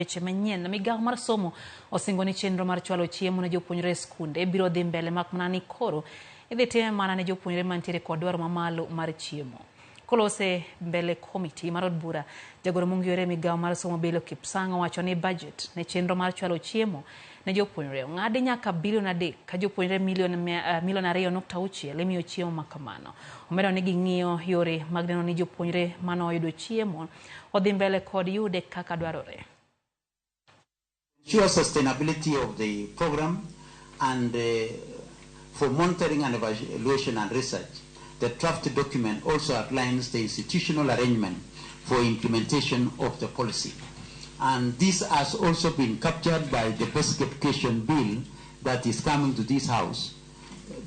Weche manyien na migawo mar somo osingo ni chenro mar chwalo chiemo ne jopuonjre skunde biro dhi mbele mak mana ni koro idhi time mana ne jopuonjre mantiere kod dwaro mamalo mar chiemo. Kolose mbele komiti mar od bura, jagoro mongiore migawo mar somo Bilo Kipsang owacho ni budget ne chenro mar chwalo chiemo ne jopuonjre ong'adi nyaka bilion 3 ka jopuonjre milion 2.6 imiyo chiemo makamano. Omedo ni ging'iyo yore mag neno ni jopuonjre manoyudo chiemo odhi mbele kod yude kaka dwarore. Ensure sustainability of the program and for monitoring and evaluation and research. The draft document also outlines the institutional arrangement for implementation of the policy. And this has also been captured by the Basic Education Bill that is coming to this House,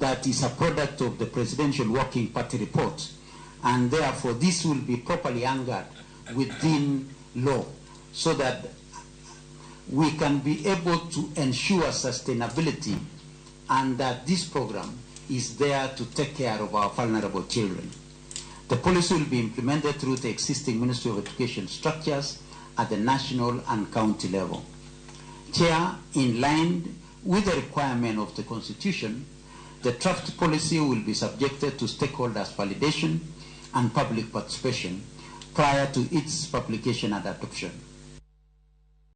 that is a product of the Presidential Working Party report. And therefore, this will be properly anchored within law so that we can be able to ensure sustainability and that this program is there to take care of our vulnerable children. The policy will be implemented through the existing Ministry of Education structures at the national and county level. Chair, in line with the requirement of the Constitution, the draft policy will be subjected to stakeholders' validation and public participation prior to its publication and adoption.